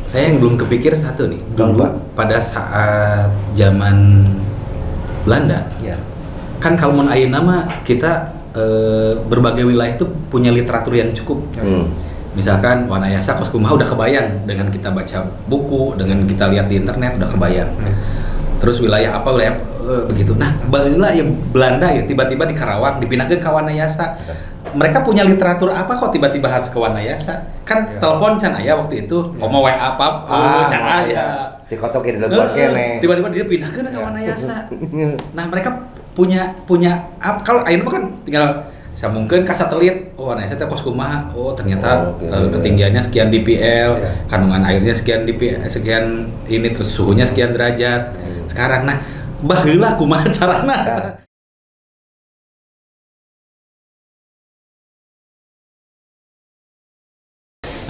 Saya yang belum kepikir satu nih, dulu pada saat zaman Belanda, ya. Kan kalau mun ayeuna mah kita berbagai wilayah itu punya literatur yang cukup. Misalkan Wanayasa kos kumaha udah kebayang dengan kita baca buku, dengan kita lihat di internet udah kebayang. Terus wilayah apa wilayah begitu. Nah, baheula ya Belanda ya tiba-tiba di Karawang dipindahkeun ka Wanayasa. Mereka punya literatur apa kok tiba-tiba harus ke Wanayasa? Kan telepon can aya waktu itu, ngomong WA apa, can aya. Dikotokin dulu buat kene. Tiba-tiba dia pindahkeun ke Wanayasa. Nah, mereka punya kalau ayeuna kan tinggal sambungkeun ka satelit. Oh, Wanayasa teh kos kumaha? Oh, ternyata ketinggiannya sekian dpl, kandungan airnya sekian dpl, sekian ini terus suhunya sekian derajat. Sekarang nah, baheula kumaha carana?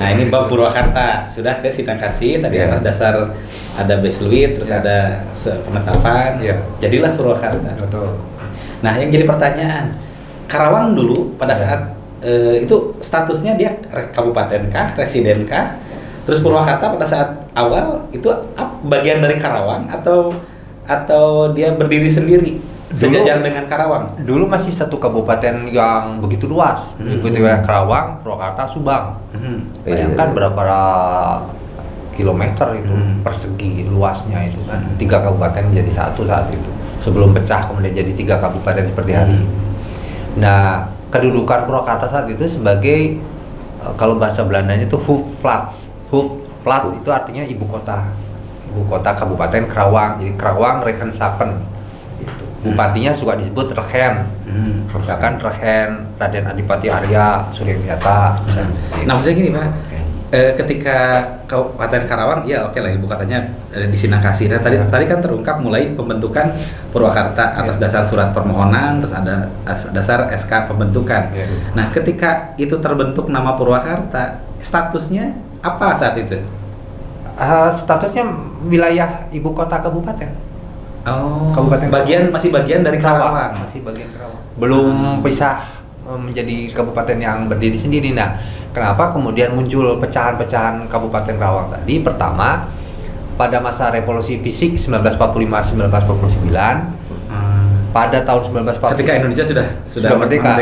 Nah ini Bab Purwakarta sudah ke Sidang Kasih tadi atas dasar ada Besluit terus ada penetapan jadilah Purwakarta. Betul. Nah yang jadi pertanyaan Karawang dulu pada saat itu statusnya dia kabupaten kah, residen kah? Terus Purwakarta pada saat awal itu bagian dari Karawang atau dia berdiri sendiri? Sejajar dengan Karawang. Dulu masih satu kabupaten yang begitu luas, meliputi wilayah Karawang, Purwakarta, Subang. Bayangkan berapa kilometer itu persegi luasnya itu kan. 3 kabupaten menjadi satu saat itu. Sebelum pecah kemudian jadi 3 kabupaten seperti hari ini. Nah, kedudukan Purwakarta saat itu sebagai kalau bahasa Belandanya itu Hoofdplaats. Hoofdplaats itu artinya ibu kota. Ibu kota Kabupaten Karawang. Jadi Karawang Regenshaven. Bupatinya suka disebut Regen, misalkan Regen Raden Adipati Arya Suryawiyata. Nah maksudnya gini Pak, ketika Kabupaten Karawang, ya oke lah ibu katanya di Sidang Kasih. Nah, tadi kan terungkap mulai pembentukan Purwakarta atas dasar surat permohonan, terus ada dasar SK pembentukan. Nah ketika itu terbentuk nama Purwakarta, statusnya apa saat itu? Statusnya wilayah ibu kota kabupaten. Oh, Kabupaten masih bagian dari Karawang. Masih bagian Karawang. Belum pisah menjadi kabupaten yang berdiri sendiri. Nah, kenapa kemudian muncul pecahan-pecahan Kabupaten Karawang tadi? Pertama, pada masa revolusi fisik 1945-1949, pada tahun 1945 ketika Indonesia sudah merdeka.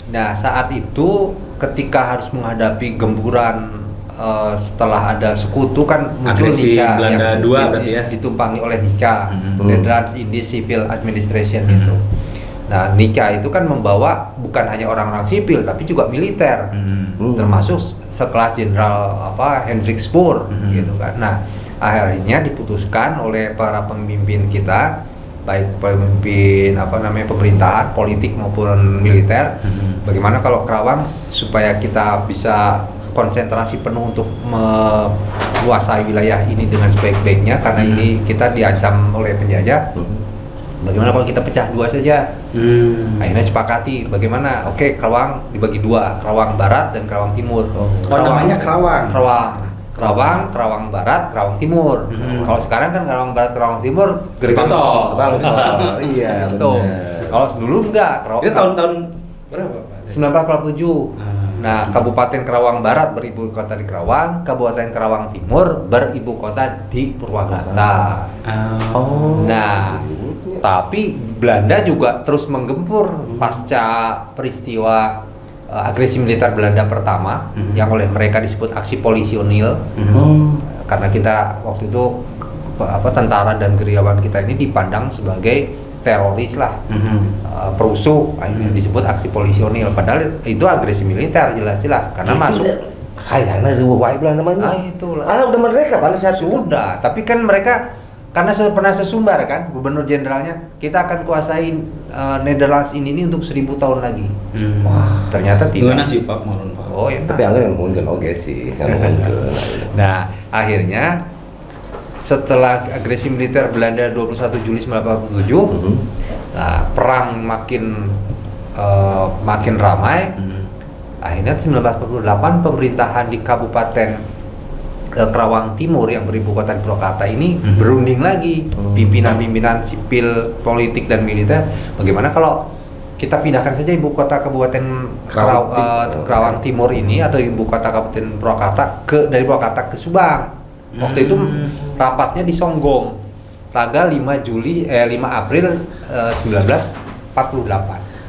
Nah, saat itu ketika harus menghadapi gempuran setelah ada sekutu kan muncul NICA Belanda yang 2 berarti ya ditumpangi oleh NICA, Netherlands Indies Civil Administration itu. Nah, NICA itu kan membawa bukan hanya orang-orang sipil tapi juga militer, termasuk sekelas Jenderal Hendrik Spoor gitu kan. Nah, akhirnya diputuskan oleh para pemimpin kita, baik pemimpin pemerintahan, politik maupun militer, bagaimana kalau Karawang supaya kita bisa konsentrasi penuh untuk menguasai wilayah ini dengan sebaik-baiknya karena ini kita diancam oleh penjajah. Bagaimana kalau kita pecah 2 saja? Akhirnya sepakati bagaimana? Oke, Karawang dibagi 2, Karawang Barat dan Karawang Timur. Namanya Karawang. Karawang Barat, Karawang Timur. Kalau sekarang kan Karawang Barat, Karawang Timur Geritoto. Iya, betul. Kalau dulu enggak, Karawang. Itu tahun-tahun berapa, Pak? 1947. Nah, Kabupaten Karawang Barat beribu kota di Karawang, Kabupaten Karawang Timur beribu kota di Purwakarta. Nah, tapi Belanda juga terus menggempur pasca peristiwa agresi militer Belanda pertama yang oleh mereka disebut aksi polisionil. Karena kita waktu itu tentara dan gerilyawan kita ini dipandang sebagai teroris lah, perusuh, akhirnya disebut aksi polisionil. Padahal itu agresi militer jelas-jelas karena masuk. Kayaknya riwuh Belanda namanya. Itulah. Udah merdeka pada saat itu. Sudah, tapi kan mereka karena pernah sesumbar kan, gubernur jenderalnya, kita akan kuasain Netherlands ini untuk 1000 tahun lagi. Wah, ternyata tidak. Sih Pak, mohon Pak. Oh ya. Tapi angin mungkin oke sih, Nah, akhirnya setelah agresi militer Belanda 21 Juli 1947, nah, perang makin ramai. Akhirnya 1948 pemerintahan di Kabupaten Karawang Timur yang beribu kota di Purwakarta ini berunding lagi, pimpinan-pimpinan sipil, politik dan militer. Bagaimana kalau kita pindahkan saja ibu kota Kabupaten Kerawang Timur ini atau ibu kota Kabupaten Purwakarta dari Purwakarta ke Subang. Waktu itu rapatnya di Songgong tanggal 5 April 1948.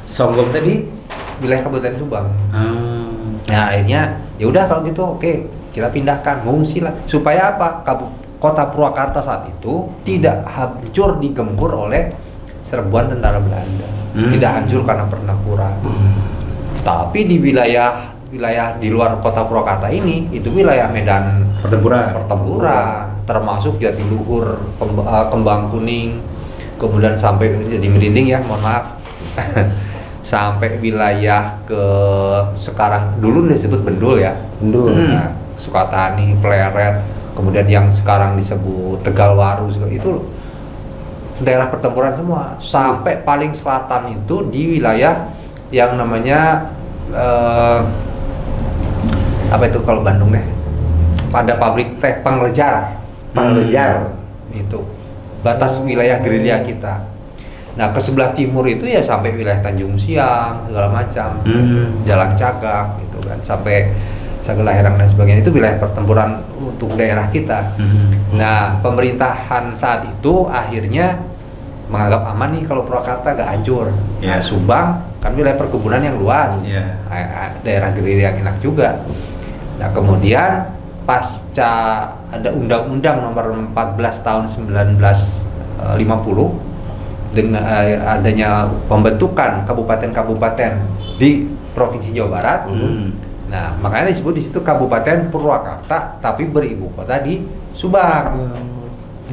Songgong tadi wilayah Kabupaten Subang. Nah akhirnya ya udah kalau gitu oke, kita pindahkan, ngungsi lah supaya apa? Kota Purwakarta saat itu tidak hancur digempur oleh serbuan tentara Belanda. Tidak hancur karena pertempuran. Tapi di wilayah di luar kota Purwakarta ini itu wilayah medan pertempuran, termasuk Jatiluhur, Kembang Kuning, kemudian sampai jadi merinding ya, mohon maaf. Sampai wilayah ke sekarang dulu disebut Bendul ya. Nah, Sukatani, Pleret, kemudian yang sekarang disebut Tegalwaru itu daerah pertempuran semua. Sampai paling selatan itu di wilayah yang namanya apa itu kalau Bandung deh? Pada pabrik teh Panglejar. Itu batas wilayah gerilya kita. Nah ke sebelah timur itu ya sampai wilayah Tanjung Siang segala macam, Jalan Cagak gitu kan, sampai Sagalaherang dan sebagainya, itu wilayah pertempuran untuk daerah kita. Nah pemerintahan saat itu akhirnya menganggap aman nih kalau Purwakarta gak hancur. Nah, Subang kan wilayah perkebunan yang luas, daerah gerilya yang enak juga. Nah kemudian pasca ada Undang-Undang Nomor 14 Tahun 1950 dengan adanya pembentukan kabupaten-kabupaten di Provinsi Jawa Barat. Nah, makanya disebut di situ Kabupaten Purwakarta tapi beribu kota di Subang.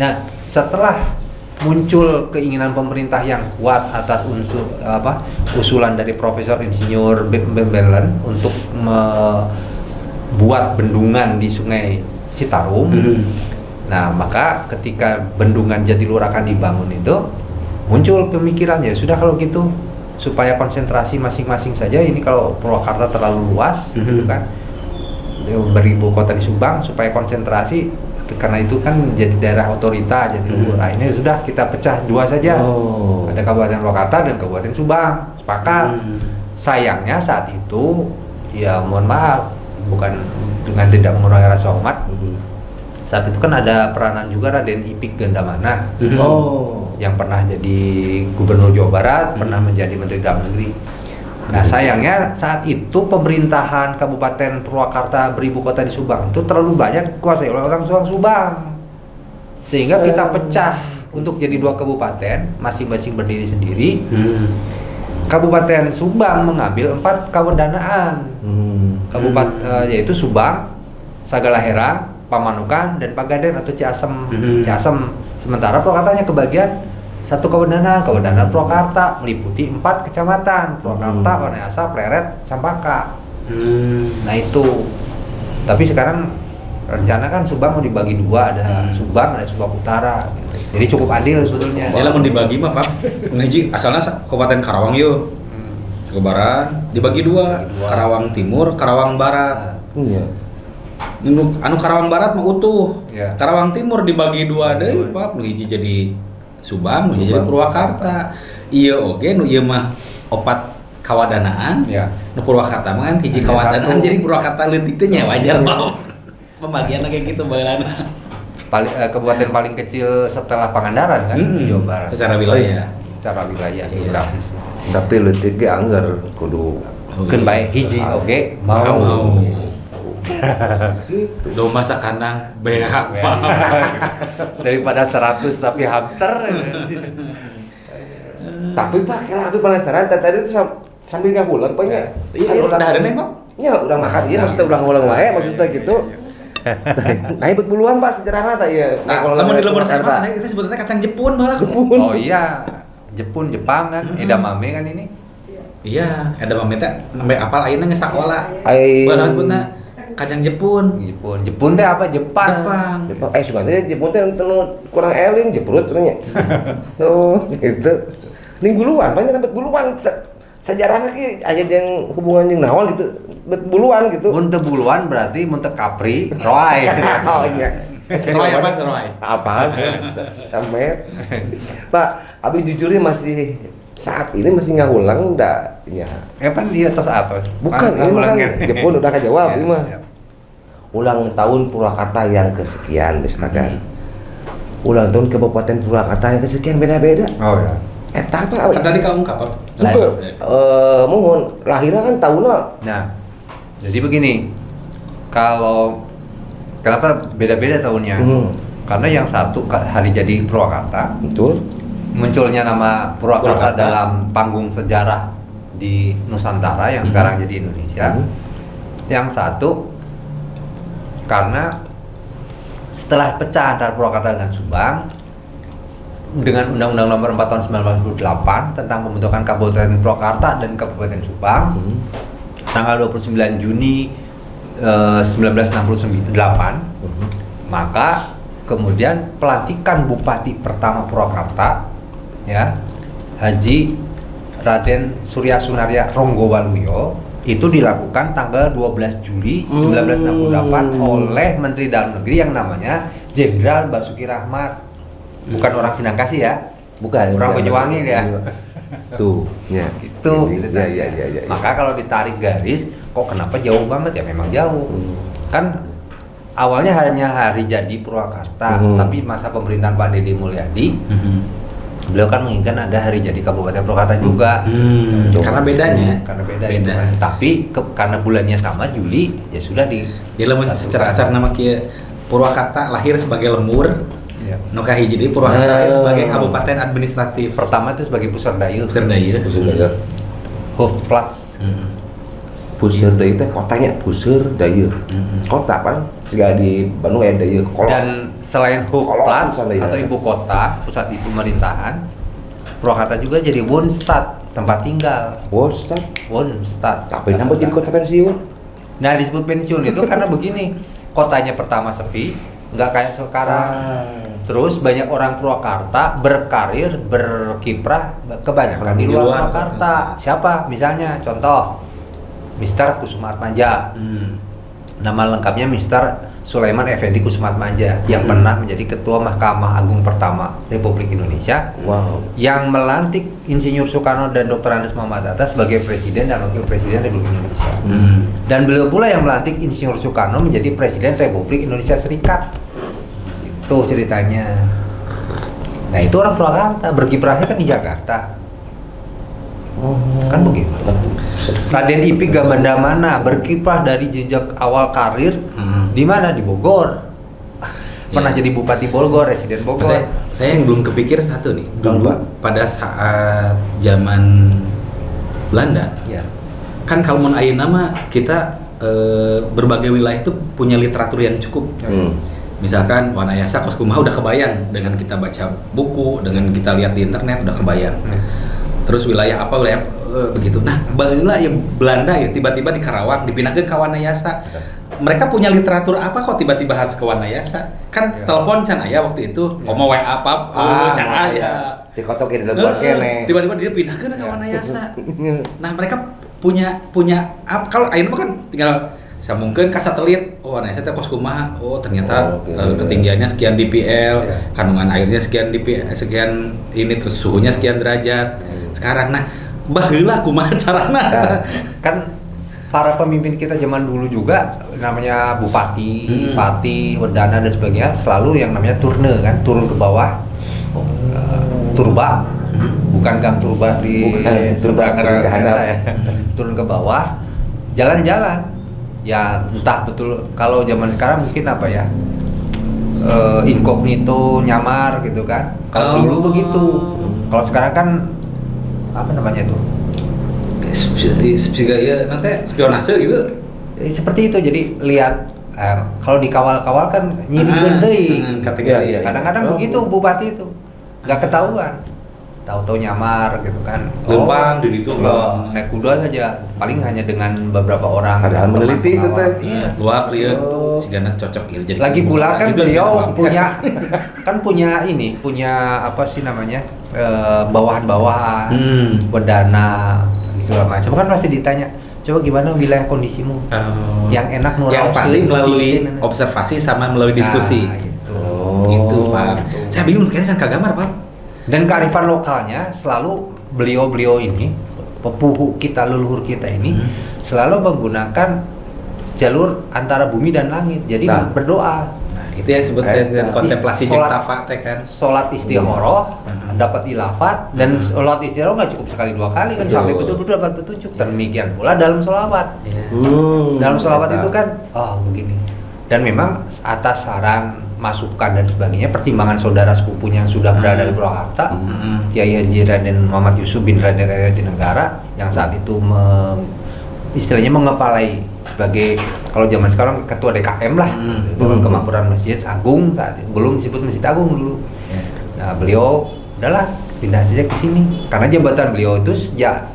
Nah, setelah muncul keinginan pemerintah yang kuat atas usulan dari Profesor Insinyur Bembelen untuk membuat bendungan di Sungai Citarum. Nah, maka ketika bendungan Jatiluhur akan dibangun itu muncul pemikiran ya sudah kalau gitu supaya konsentrasi masing-masing saja, ini kalau Purwakarta terlalu luas gitu kan, beribu kota di Subang supaya konsentrasi, karena itu kan jadi daerah otorita Jatiluhur. Nah, ini sudah kita pecah dua saja, ada Kabupaten Purwakarta dan Kabupaten Subang, sepakat. Sayangnya saat itu ya mohon maaf, bukan dengan tidak mengurangi rasa hormat, saat itu kan ada peranan juga Raden Ipik Gandamana yang pernah jadi Gubernur Jawa Barat, pernah menjadi Menteri Dalam Negeri. Nah sayangnya saat itu pemerintahan Kabupaten Purwakarta beribu kota di Subang itu terlalu banyak dikuasai oleh orang Subang, sehingga kita pecah untuk jadi dua kabupaten, masing-masing berdiri sendiri. Kabupaten Subang mengambil 4 kewendanaan, yaitu Subang, Sagalaherang, Pamanukan, dan Pagaden atau Ciasem. Sementara Purwakartanya kebagian satu kewenangan Purwakarta meliputi 4 kecamatan, Purwakarta, Wanayasa, Pleret, Campaka. Nah itu. Tapi sekarang rencana kan Subang mau dibagi dua, ada Subang, ada Subang Utara. Gitu. Jadi cukup adil sebetulnya. Dia mau dibagi mah Pak. Ngaji asalnya Kabupaten Karawang yuk. Ke barat dibagi dua, Karawang Timur, Karawang Barat. Anu Karawang Barat mah utuh. Karawang Timur dibagi dua deui Pak, nu hiji jadi Subang, nu jadi Purwakarta. Iya oge nu ieu mah opat kawadanaan. Nu Purwakarta mah kan hiji kawadanaan, jadi Purwakarta leutik teh nya wajar Pak. Pembagianna kayak gitu bageurana. Kabupaten paling kecil setelah Pangandaran kan di Jawa Barat. Secara wilayah geografis. Tapi leutik ge anggar kudu keun bae hiji oge mau. Do masak kandang beak daripada 100 tapi hamster. Tapi Pak, kalau aku penasaran tadi itu sambil ngahulang Pak nya. Iya, udah ada Bang? Ya, udah makan ieu maksudnya udah ngulang wae maksudnya gitu. Nah, ibut buluan Pak sejarahna tah ieu. Nah, lamun di lemur sama itu sebetulnya kacang Jepun malah. Oh iya. Jepang kan, edamame kan ini. Iya, edamame teh nembe apal ayeuna geus sakola. Bae sebutna kacang Jepun. Jepun teh apa? Jepang. Sebenarnya Jepun teh kurang eling jeprut nya. Oh, gitu. Ning buluan, banyak dapat buluan. Sejarahnya ki aya yang hubungan jeung naon gitu. Bet buluan gitu. Mun teu buluan berarti mun teu kapri, roai. Oh iya. Roai apa tuh Roai? Apaan? Sampai Pak, abi jujurnya masih saat ini masih ngulang enggak ya. Kan dia atas apa? Bukan, ini kan Jepun udah kejawab Ya, ini mah. ya. Ulang tahun Purwakarta yang kesekian misalkan. Ulang tahun Kabupaten Purwakarta yang kesekian beda-beda. Oh ya. Eta apa? Kan tadi kau ungkap apa? Juga, mohon lahirnya kan tahunnya. Nah, jadi begini, kalau kenapa beda-beda tahunnya? Karena yang satu hari jadi Purwakarta, Betul. munculnya nama Purwakarta Purwakarta. dalam panggung sejarah di Nusantara yang sekarang jadi Indonesia. Yang satu karena setelah pecah antara Purwakarta dan Subang dengan Undang-Undang Nomor 4 Tahun 1998 tentang pembentukan Kabupaten Purwakarta dan Kabupaten Subang, tanggal 29 Juni 1968, maka kemudian pelantikan Bupati pertama Purwakarta, ya, Haji Raden Surya Sunaria Ronggowaluyo, itu dilakukan tanggal 12 Juli 1968 oleh Menteri Dalam Negeri yang namanya Jenderal Basuki Rahmat. Bukan orang Sinangkasih ya, Bukan. orang Banyuwangi ya. Tuh, ya. Itu ceritanya. Ya. Maka kalau ditarik garis, kok kenapa jauh banget ya? Memang jauh. Kan awalnya hanya hari jadi Purwakarta, tapi masa pemerintahan Pak Deddy Mulyadi, beliau kan menginginkan ada hari jadi Kabupaten Purwakarta juga. Karena bedanya. Karena beda. Itu kan. Tapi karena bulannya sama Juli, ya sudah di. Dia lamun secara kasar nama kia Purwakarta lahir sebagai lembur. Ya. Nu kahiji Purwakarta lahir sebagai kabupaten administratif. Pertama itu sebagai pusat daya. Serdaya. Hoofdplaats. Puseur daya teh kotanya Puseur daya. Kota kan? Jika di Bandung ya daya kolot. Dan selain Hoofdplaats Kolot, atau ibu kota, pusat di pemerintahan, Purwakarta juga jadi Woonstad, tempat tinggal. Woonstad. Tapi nambah jadi kota pensiun. Nah, disebut pensiun itu karena begini, kotanya pertama sepi, nggak kayak sekarang. Terus banyak orang Purwakarta berkarir, berkiprah kebanyakan di luar Purwakarta. Siapa? Misalnya, contoh, Mr. Kusumatmaja. Nama lengkapnya Mr. Sulaiman Effendi Kusumatmaja yang pernah menjadi Ketua Mahkamah Agung pertama Republik Indonesia. Wow. Yang melantik Insinyur Soekarno dan Dr. Andes Muhammad Hatta sebagai Presiden dan Wakil Presiden Republik Indonesia. Dan beliau pula yang melantik Insinyur Soekarno menjadi Presiden Republik Indonesia Serikat. Itu ceritanya. Nah, itu orang Purwakarta, berkiprahnya kan di Jakarta. Kan begitu. Raden Ipik Gambandamana berkiprah dari jejak awal karir di mana? Di Bogor. Pernah jadi Bupati Bogor, Residen Bogor. Saya yang belum kepikir satu nih. Dulu Apa? pada saat zaman Belanda, Ya. kan kalau mau ayeuna mah kita berbagai wilayah itu punya literatur yang cukup. Misalkan Wanayasa kos kumaha udah kebayang dengan kita baca buku, dengan kita lihat di internet udah kebayang. Terus wilayah apa wilayah begitu. Nah, baheula ya Belanda ya tiba-tiba di Karawang dipindahkan ke Wanayasa. Mereka punya literatur apa kok tiba-tiba harus ke Wanayasa? Kan telepon can aya waktu itu, ngomong WA apa can aya. Dikotokin dalam buat kene. Tiba-tiba dia pindahkan ke Wanayasa. Nah, mereka punya kalau ayeuna kan tinggal sambungkeun ka satelit. Oh, Wanayasa teh kos kumaha? Oh, ternyata ketinggiannya sekian dpl, kandungan airnya sekian dpl, sekian ini terus suhunya sekian derajat. Sekarang nah, baheula kumaha carana? Kan para pemimpin kita zaman dulu juga namanya bupati, pati, wedana dan sebagainya selalu yang namanya turne kan, turun ke bawah. Turba. Bukan gang turba di seberang kereta ya. Turun ke bawah, jalan-jalan. Ya entah betul kalau zaman sekarang mungkin apa ya? Incognito, nyamar gitu kan. Kalau dulu begitu. Kalau sekarang kan apa namanya itu? Ya, nanti spionase gitu. Seperti itu, jadi lihat kalau dikawal-kawal kan nyirikeun deui. Kategori. Kadang-kadang begitu bupati itu nggak ketahuan, tahu-tahu nyamar gitu kan. Lempang di situ naik kuda saja, paling hanya dengan beberapa orang. Padahal meneliti itu teh. Luar dia sigana cocok gitu jadi. Lagi pula kan gitu, beliau bawang. punya apa sih namanya, bawahan-bawahan, wedana segala macam kan pasti ditanya, coba gimana wilayah kondisimu yang enak yang pasti melalui observasi sama melalui diskusi. Gitu. Gitu Pak. Saya bingung kayaknya kan kagamar Pak. Dan kearifan lokalnya selalu beliau-beliau ini, pepuhu kita, leluhur kita ini selalu menggunakan jalur antara bumi dan langit. Jadi berdoa. Nah, itu yang disebut kontemplasi jeung tafate kan. Sholat istikharah, dapat ilafat, dan sholat istikharah nggak cukup sekali 2 kali kan, sampai betul-betul dapat petunjuk. Demikian pula dalam sholawat. Dalam sholawat itu kan, begini. Dan memang atas saran, masukan dan sebagainya, pertimbangan saudara sepupunya yang sudah berada di Purwakarta, Kiai Haji Raden Muhammad Yusuf bin Raden Raya Jatinegara, yang saat itu istilahnya mengepalai sebagai, kalau zaman sekarang ketua DKM lah, Dewan Kemakmuran Masjid Agung, saat itu belum disebut Masjid Agung dulu. Nah, beliau udahlah pindah saja ke sini karena jabatan beliau itu sejak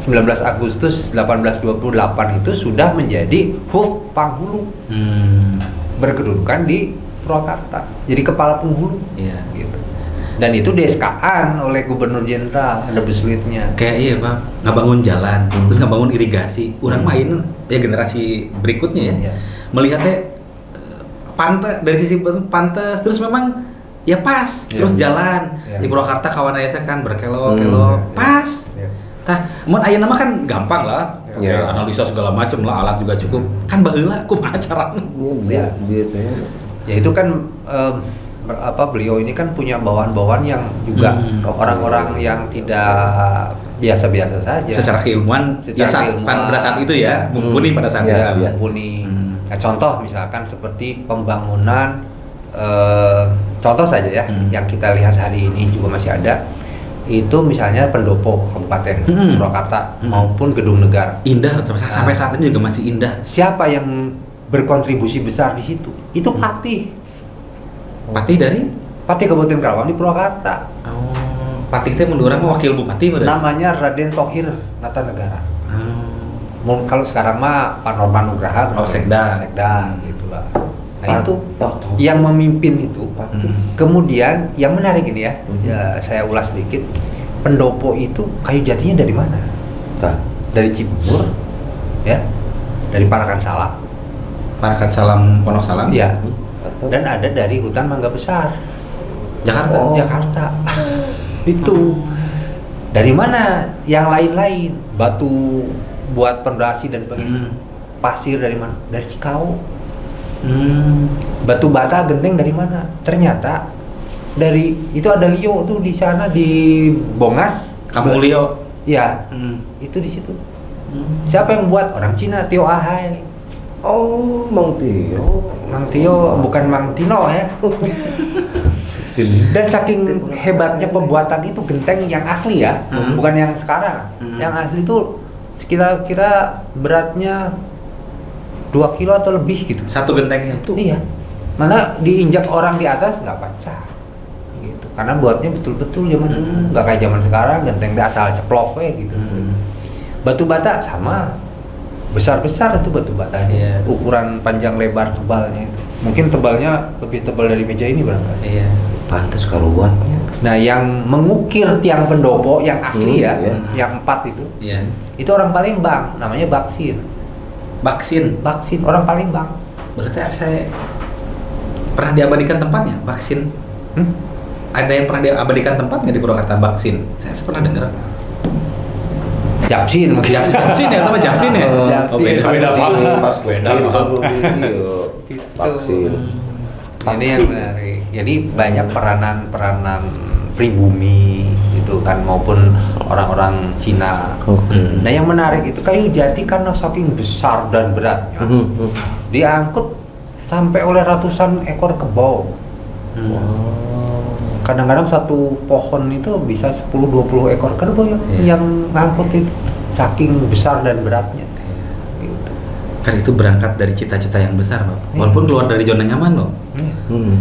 19 Agustus 1828 itu sudah menjadi Huf Panghulu, berkedudukan di Purwakarta, jadi kepala penghulu, gitu. Dan itu DSK-an oleh Gubernur Jenderal, ada besulitnya. Kayak iya Pak, ngebangun jalan, terus ngebangun irigasi. Orang main ya generasi berikutnya ya, melihatnya pantai dari sisi pantai, terus memang ya pas, terus jalan di Purwakarta kawan ayah kan berkelok-kelok, pas. Tah, mun aya nama kan gampang lah, analisa segala macam lah, alat juga cukup. Kan baheula kumaha carana? Ya itu kan beliau ini kan punya bawahan-bawahan yang juga orang-orang yang tidak biasa-biasa saja. Secara keilmuan, pada saat itu ya, mumpuni pada saat itu. Mumpuni. Nah, contoh misalkan seperti pembangunan, contoh saja ya, yang kita lihat hari ini juga masih ada. Itu misalnya pendopo Kabupaten Purwakarta maupun Gedung Negara. Indah sampai saat ini juga masih indah. Siapa yang berkontribusi besar di situ? Itu Patih. Patih dari? Patih Kabupaten Karawang di Purwakarta. Patih itu menurut orang wakil bupati berarti. Namanya Raden Thohir Natanegara. Kalau sekarang mah Pak Norman Nugraha. Sekda gitu lah. Nah itu yang memimpin itu. Kemudian yang menarik ini ya, saya ulas sedikit. Pendopo itu kayu jatinya dari mana? Dari Cibubur, ya, dari Parakan Salam Pondok Salam. Ya. Dan ada dari hutan Mangga Besar, Jakarta. Itu dari mana? Yang lain-lain, batu buat pondasi dan sebagainya. Pasir dari mana? Dari Cikau. Batu bata genteng dari mana? Ternyata dari itu ada Lio tuh di sana di Bongas. Kampung Lio. Ya, itu di situ. Siapa yang buat? Orang Cina, Tio Ahai. Oh, Mang Tio, bukan Mang Tino ya. Dan saking hebatnya pembuatan itu genteng yang asli ya, bukan yang sekarang. Yang asli itu kira-kira beratnya 2 kilo atau lebih gitu. Satu gentengnya. Iya. Mana diinjak orang di atas nggak pecah. Gitu. Karena buatnya betul-betul zaman dulu, nggak kayak zaman sekarang genteng asal ceplok gitu. Batu bata sama. Besar-besar itu batu batanya. Ukuran panjang lebar tebalnya itu. Mungkin tebalnya lebih tebal dari meja ini barangkali. Iya. Pantes karuatnya. Nah, yang mengukir tiang pendopo yang asli yang 4 itu. Itu orang Palembang, namanya Baksin, orang Palembang. Berarti saya pernah diabadikan tempatnya, Baksin. Ada yang pernah diabadikan tempatnya di Purwakarta, Baksin? Saya pernah dengar. Japsin ya, atau Japsin ya? Beda Vaksin. Ini yang menarik. Jadi banyak peranan pribumi itu kan maupun orang-orang Cina. Nah yang menarik itu kayu jati karena saking besar dan beratnya diangkut sampai oleh ratusan ekor kerbau. Kadang-kadang satu pohon itu bisa 10-20 ekor kerbau yang ngangkut itu, saking besar dan beratnya. Gitu. Kan itu berangkat dari cita-cita yang besar, Pak. Walaupun keluar dari zona nyaman loh.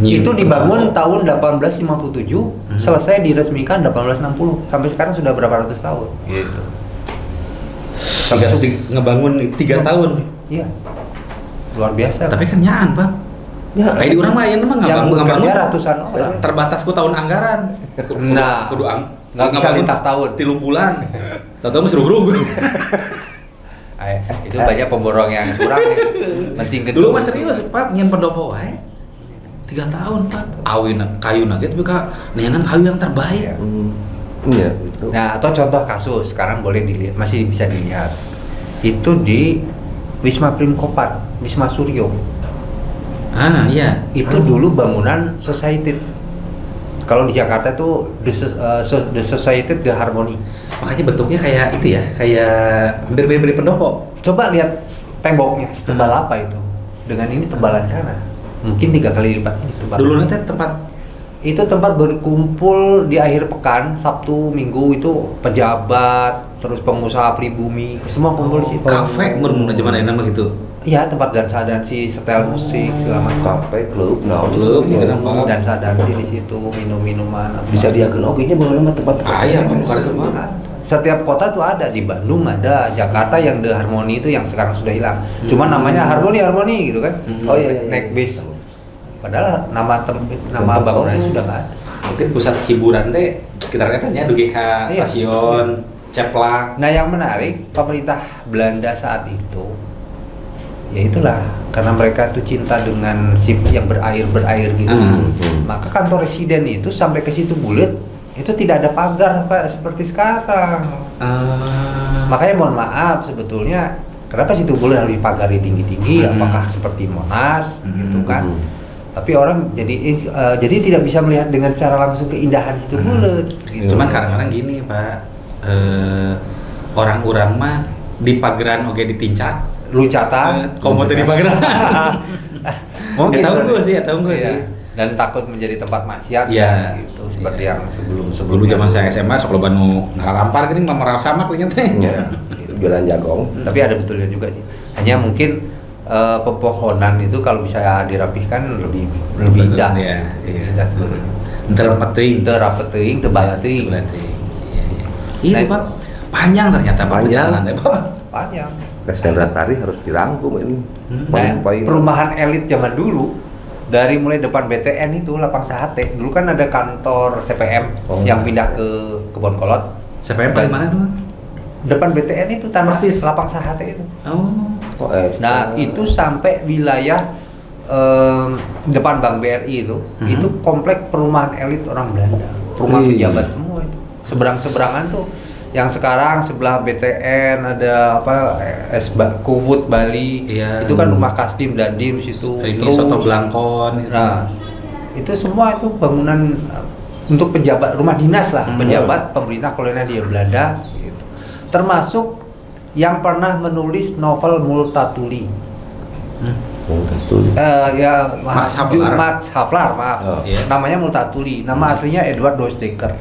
Itu dibangun tahun 1857, selesai diresmikan 1860. Sampai sekarang sudah berapa ratus tahun. Gitu. Ngebangun 3 tahun. Iya. Luar biasa. Tapi kan nyaan, Pak. Ya, kayak di orang mah emang ngebangun ratusan orang. Terbatas ku tahun anggaran. Kudu nggak bisa lintas tahun. 3 bulan. Tahu-tahu mesti rugrug. Itu banyak pemborong yang curang ya. Penting dulu mah serius, Pak, nyen pendopo wae. 3 tahun Pak. Awin kayu nugget tapi Kak, neangan kayu yang terbaik. Iya, itu. Nah, atau contoh kasus sekarang boleh dilihat, masih bisa dilihat. Itu di Wisma Primkopan, Wisma Suryo. Iya. Itu dulu bangunan Society. Kalau di Jakarta itu the Society the Harmony. Makanya bentuknya kayak itu ya, kayak hampir mirip pendopo. Coba lihat temboknya setebal apa itu. Dengan ini tebalan sana. Mungkin 3 kali lipat ini tebal. Dulu nanti tempat Itu tempat berkumpul di akhir pekan, Sabtu, Minggu itu pejabat, terus pengusaha pribumi, semua kumpul di situ. kafe menurut zaman nama gitu. Iya, tempat dansa-dansi, setel musik, segala macam. Sampai klub, nah Klub, gitu kenapa? Dansa-dansi di situ, minum-minuman. apa. bisa diagen oke nya bawa nama tempat. Iya, Pak, bukan itu Pak. Setiap kota tuh ada, di Bandung ada, Jakarta yang The Harmony itu yang sekarang sudah hilang. Cuma namanya Harmony gitu kan. Oh iya. Naik bis. Padahal nama bangunannya sudah nggak ada. Mungkin pusat hiburan teh sekitarnya tanya DGK, Iya. stasiun, ceplak. Nah, yang menarik pemerintah Belanda saat itu, ya itulah karena mereka tuh cinta dengan sip yang berair gitu. Maka kantor residen itu sampai ke situ bulat, itu tidak ada pagar Pak seperti sekarang. Makanya mohon maaf sebetulnya kenapa situ bulat harus dipagari tinggi-tinggi? Apakah seperti Monas gitu kan? Tapi orang jadi tidak bisa melihat dengan secara langsung keindahan situ bulat. Gitu. Cuman kadang-kadang gini Pak, orang-orang mah di pageran oke ditincak, Loncatan, komote di pageran. mungkin Tahu gue sih, tahu gue iya. sih. Dan takut menjadi tempat maksiat Iya. gitu seperti yang sebelum Dulu zaman saya SMA sok loba nu ngalampar geuning lamar sama keunya teh. Iya. Jualan jagong. Tapi ada betulnya juga sih. Hanya mungkin pepohonan itu kalau bisa dirapihkan lebih Betul, indah. iya, iya. Indah. Terpeting. Terapeting, tebalating. Iya Nah, Pak, panjang ternyata Pak Panjang. perjalanan teh Pak. Panjang. Resendra Tari harus dirangkum ini. Nah, perumahan elit zaman dulu dari mulai depan BTN itu lapang sate. Dulu kan ada kantor CPM yang pindah ke Kebon Kolot. CPM paling mana dulu? Depan BTN itu tanah Persis. lapang sate itu. Oh. Nah, itu sampai wilayah depan Bank BRI itu komplek perumahan elit orang Belanda. Rumah pejabat semua itu. Seberang-seberangan tuh yang sekarang sebelah BTN ada Kubut Bali. Iya. Itu kan rumah Kasdim Dandim situ. Ini Terus- soto Blangkon. Nah, itu semua itu bangunan untuk pejabat rumah dinas lah, pejabat pemerintah kolonial di Belanda gitu. Termasuk yang pernah menulis novel Multatuli. Ya Max Havelaar. Max Havelaar, maaf. Oh, iya. Namanya Multatuli. Nama aslinya Edward Doesdecker.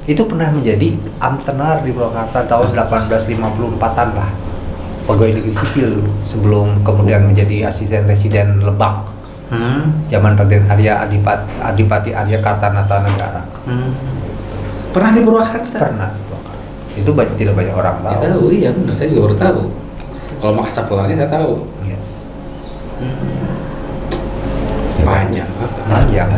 Itu pernah menjadi Amtenar di Purwakarta tahun 1854-an lah. Pegawai negeri sipil dulu, sebelum kemudian menjadi asisten residen Lebak. Zaman Raden Arya Adipati Arya Kartanata Negara. Pernah di Purwakarta? Pernah. Itu tidak banyak orang tahu. Kita tahu, iya benar, saya juga baru tahu. Kalau Makassar Pelarnya saya tahu. Iya. Panjang. Panjang.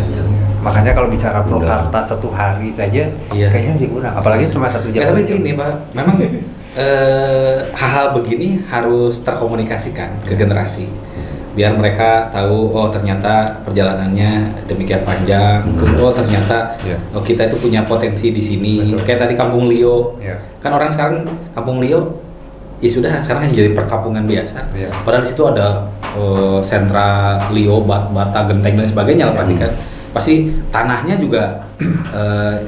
Makanya kalau bicara Purwakarta satu hari saja, Iya. kayaknya masih kurang. Apalagi cuma 1 jam. Tapi gini Pak, memang hal-hal begini harus terkomunikasikan ke generasi. Biar mereka tahu, oh ternyata perjalanannya demikian panjang. Oh ternyata Iya. oh, kita itu punya potensi di sini. Betul. Kayak tadi Kampung Lio. Iya. Kan orang sekarang Kampung Lio ya sudah sekarang hanya jadi perkampungan biasa. Iya. Padahal di situ ada sentra Lio, bata, genteng dan sebagainya lah pasti kan. Pasti tanahnya juga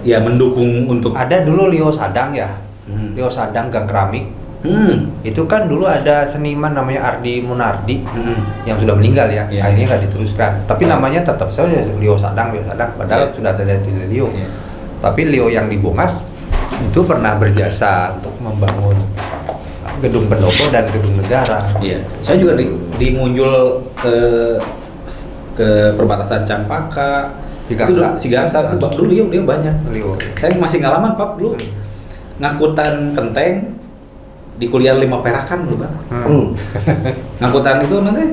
ya mendukung untuk Ada dulu Lio Sadang ya. Lio Sadang Gang Keramik. Itu kan dulu ada seniman namanya Ardi Munardi yang sudah meninggal ya. Iya. Akhirnya nggak diteruskan. Tapi namanya tetap saja Lio Sadang. Padahal Iya. sudah ada di Lio. Iya. Tapi Lio yang di Bongas itu pernah berjasa untuk membangun gedung pendopo dan gedung negara. Iya, saya juga di Munjul ke perbatasan Campaka, Sigangsa. Sigangsa, dulu dia banyak. Lio. Saya masih ngalaman Pak dulu ngangkutan kenteng di kuliah 5 perakan dulu Pak. Ngangkutan itu nanti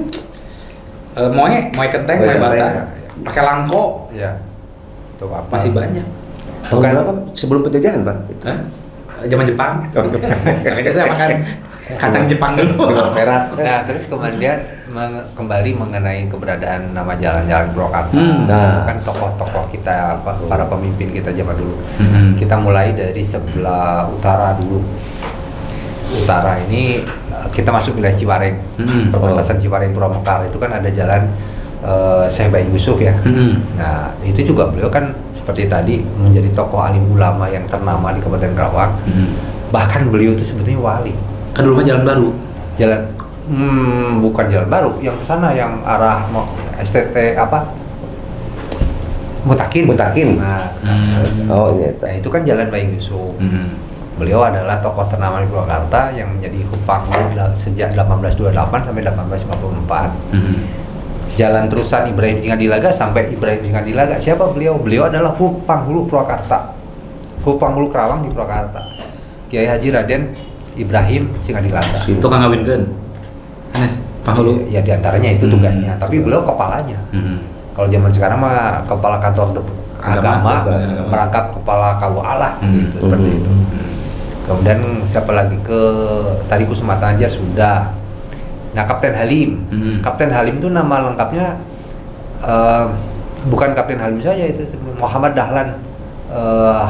moe kenteng, moe bata, kenteng. pakai langko, Ya. Itu apa? masih banyak. Tahun berapa? Sebelum penjajahan, Pak? Hah? Zaman Jepang. Makanya saya makan Kacang Jepang dulu. Benua Perak. Nah, terus kemudian kembali mengenai keberadaan nama jalan-jalan Purwakarta. Nah. Itu kan tokoh-tokoh kita, para pemimpin kita zaman dulu. Mhm. Kita mulai dari sebelah utara dulu. Utara ini kita masuk wilayah Ciwareng. Perbatasan Ciwareng Purwamekar itu kan ada jalan Syekh Bayi Yusuf ya. Nah, itu juga beliau kan seperti tadi menjadi tokoh alim ulama yang ternama di Kabupaten Karawang. Bahkan beliau itu sebetulnya wali. Kan dulu mah jalan baru. Jalan bukan jalan baru, yang sana yang arah STT apa? Mutakin. Nah, Oh iya. nah, itu kan jalan Bayi Yusuf. Beliau adalah tokoh ternama di Purwakarta yang menjadi Hupanglu sejak 1828 sampai 1854. Jalan terusan Ibrahim Jingadilaga sampai Ibrahim Jingadilaga. Siapa beliau? Beliau adalah Hupanghulu Purwakarta. Hupanghulu Kerawang di Purwakarta. Kiai Haji Raden Ibrahim Jingadilaga. Tukang ngawinkeun. Anes Panghulu. Ya diantaranya itu tugasnya. Tapi beliau kepalanya. Kalau zaman sekarang mah kepala kantor agama merangkap kepala KUA lah gitu, seperti itu. Kemudian siapa lagi ke tadi Kusuma Tanja sudah. Nah, Kapten Halim. Kapten Halim itu nama lengkapnya bukan Kapten Halim saja, itu Muhammad Dahlan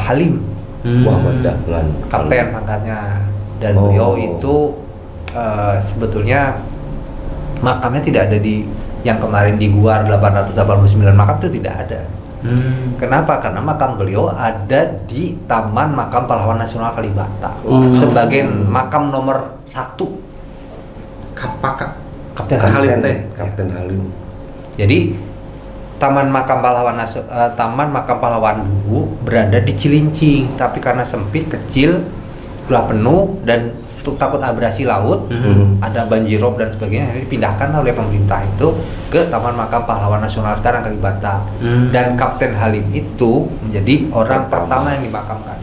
Halim. Muhammad Dahlan. Kapten pangkatnya. Dan beliau itu sebetulnya makamnya tidak ada di yang kemarin di Guar 889 makam itu tidak ada. Kenapa? Karena makam beliau ada di Taman Makam Pahlawan Nasional Kalibata sebagai makam nomor 1. Kapten Halim teh. Kapten Halim. Jadi Taman Makam Pahlawan dulu berada di Cilincing, tapi karena sempit, kecil, sudah penuh dan takut abrasi laut, ada banjirop dan sebagainya, ini dipindahkan oleh pemerintah itu ke Taman Makam Pahlawan Nasional sekarang Kalibata. Dan Kapten Halim itu menjadi orang pertama yang dimakamkan.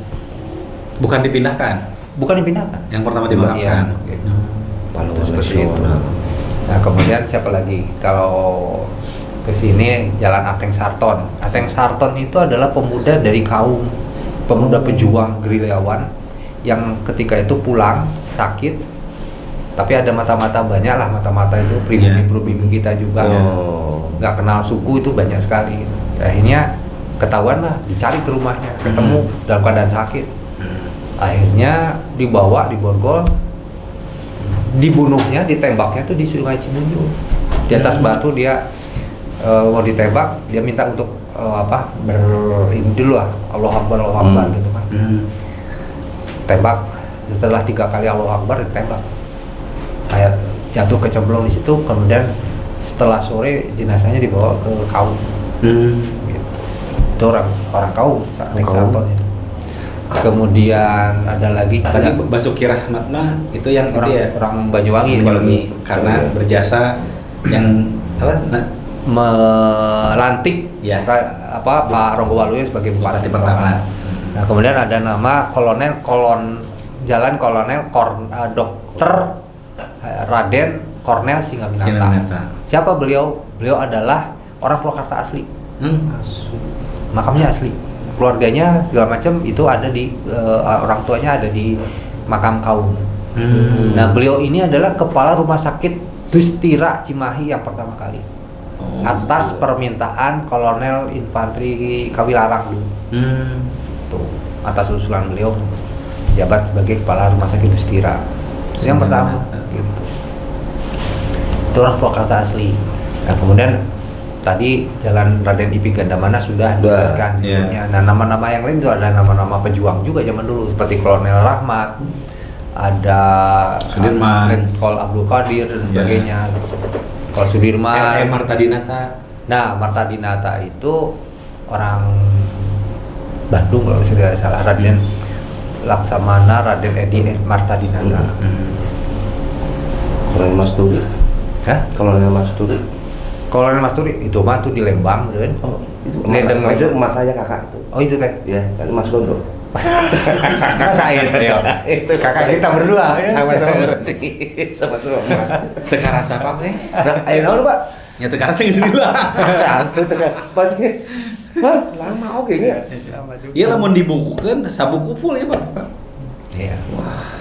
Bukan dipindahkan. Bukan dipindahkan. Yang pertama dimakamkan. Iya. Pahlawan Seperti itu. nasional. Nah, kemudian siapa lagi? Kalau ke sini Jalan Ateng Sarton. Ateng Sarton itu adalah pemuda dari kaum pemuda pejuang gerilyawan yang ketika itu pulang sakit, tapi ada mata-mata banyak lah, mata-mata itu pribumi kita juga nggak kenal suku itu banyak sekali. Akhirnya ketahuan lah, dicari ke rumahnya, ketemu dalam keadaan sakit. Akhirnya dibawa, diborgol, dibunuhnya, ditembaknya tuh di Sungai Cibunyur. Di atas batu dia mau ditembak, dia minta untuk ini dulu lah, Allahu Akbar gitu kan. Tembak, setelah 3 kali Allahu Akbar ditembak, kayak jatuh kecemplung di situ. Kemudian setelah sore jenazahnya dibawa ke kaum. Gitu. Itu orang kaum, Ateng Sarton itu. Kemudian ada lagi Tadi Basuki Rahmat mah itu yang orang, itu ya, orang Banyuwangi karena berjasa yang melantik Pak Ronggo Waluyo sebagai bupati pertama. Nah, kemudian ada nama Jalan Kolonel Dr. Raden Kornel Singaminata. Siapa beliau? Beliau adalah orang Purwakarta asli. Makamnya asli. Keluarganya segala macam itu ada di orang tuanya ada di makam kaum. Nah, beliau ini adalah kepala rumah sakit Dustira Cimahi yang pertama kali. Atas permintaan Kolonel Infanteri Kawilarang dulu. Tuh, atas usulan beliau jabat sebagai kepala rumah sakit Dustira. Itu yang pertama. Gitu. Itu orang Purwakarta asli. Nah, kemudian tadi Jalan Raden Ipi Gandamana sudah dijelaskan. Nah, nama-nama yang lain itu ada nama-nama pejuang juga zaman dulu seperti Kolonel Rahmat, ada Sudirman, Kol Abdul Qadir dan sebagainya. Kol Sudirman, Marta Dinata. Nah, Marta Dinata itu orang Bandung kalau saya tidak salah. Raden Laksamana Raden Edi Marta Dinata. Kolonel Masturi. Kolonel Masturi. Kolonel Masturi itu mah tuh di Lembang, kan? Oh, itu mas saya kakak itu. Oh, itu teh. Ya, kan Mas Dondo. Saya itu kakak kita berdua ya. Sama-sama berarti. Sama-sama Mas. Teka rasa apa teh? Nah, ayo naon, Pak? Ya teka rasa geus lah. Atuh teh pasti. Hah, lama oke nya. Iya lamun dibukukeun sabuku full ya, Pak. Iya. Wah.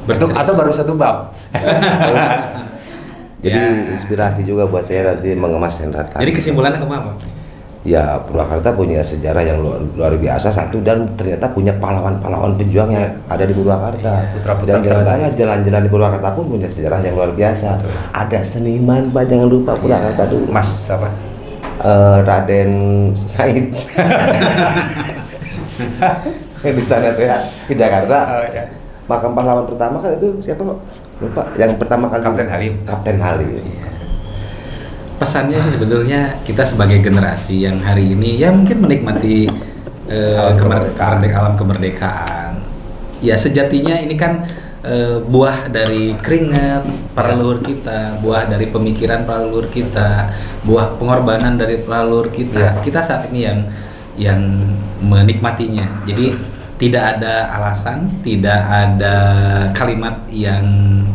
Atau baru satu bab. Jadi Ya. inspirasi juga buat saya nanti mengemas Senrata. Jadi kesimpulannya apa? Ya, Purwakarta punya sejarah yang luar biasa satu, dan ternyata punya pahlawan-pahlawan pejuang yang ada di Purwakarta. Iya, putra-putra Dan jangan terbaik. salah, jalan-jalan di Purwakarta pun punya sejarah yang luar biasa. Ada seniman, Pak, jangan lupa Purwakarta dulu. Mas apa? Raden Said. Di sana tuh ya, ke Jakarta. Oh, ya. Makam pahlawan pertama kan itu siapa, Pak? Lupa. Yang pertama kali Kapten Halim. Kapten Halim. Pesannya sih sebetulnya kita sebagai generasi yang hari ini ya mungkin menikmati alam kemerdekaan. Ya sejatinya ini kan buah dari keringat para leluhur kita, buah dari pemikiran para leluhur kita, buah pengorbanan dari para leluhur kita. Kita saat ini yang menikmatinya. Jadi tidak ada alasan, tidak ada kalimat yang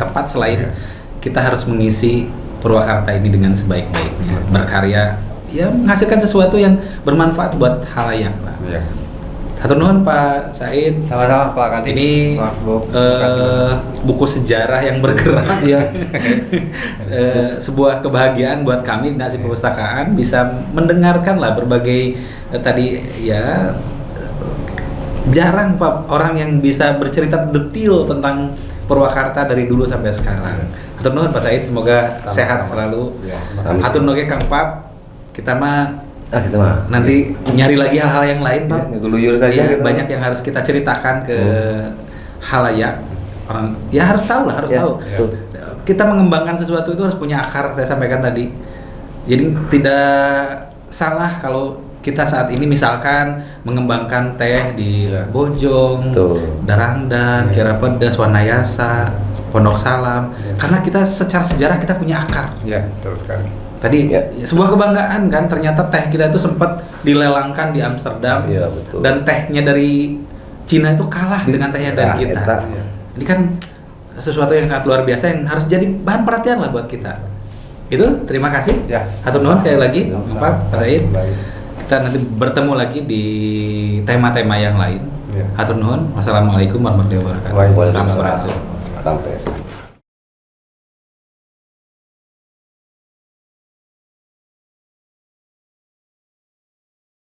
tepat selain kita harus mengisi Purwakarta ini dengan sebaik-baiknya, berkarya, ya menghasilkan sesuatu yang bermanfaat buat halayak lah. Iya. Hatur nuhun Pak Said. Sama-sama Pak Kadis. Ini Maaf, Bu. Terima kasih, Bu. buku sejarah yang bergerak ya. Sebuah kebahagiaan buat kami di Nasi Perpustakaan bisa mendengarkan lah berbagai tadi ya jarang Pak orang yang bisa bercerita detail tentang Purwakarta dari dulu sampai sekarang. Hatur nuhun Pak Said, semoga Sama-sama. sehat selalu. Ya. Hatur nuhun Kang Pap. Kita mah Kita mah nanti nyari lagi hal-hal yang lain Pak. ngeluyur saja. Iya, gitu. banyak yang harus kita ceritakan ke halayak. Orang ya harus tahu lah, harus Ya, tahu. betul. Kita mengembangkan sesuatu itu harus punya akar, saya sampaikan tadi. Jadi tidak salah kalau kita saat ini misalkan mengembangkan teh di Bojong, Betul. Darangdan, Kiara Pedas, Wanayasa, Pondok Salam. Karena kita secara sejarah kita punya akar. Ya, betul sekali. Tadi Ya. sebuah kebanggaan kan, ternyata teh kita itu sempat dilelangkan di Amsterdam. Iya, betul. Dan tehnya dari Cina itu kalah dengan tehnya dari Nah, kita. eta. Ini kan sesuatu yang sangat luar biasa yang harus jadi bahan perhatian lah buat kita. Itu terima kasih. Ya. Hatur nuhun sekali lagi, Sama-sama. Pak Said. Baik. Kita nanti bertemu lagi di tema-tema yang lain. Ya. Hatur nuhun. Wassalamualaikum warahmatullahi wabarakatuh. Waalaikumsalam. Sampurasun. Sampai.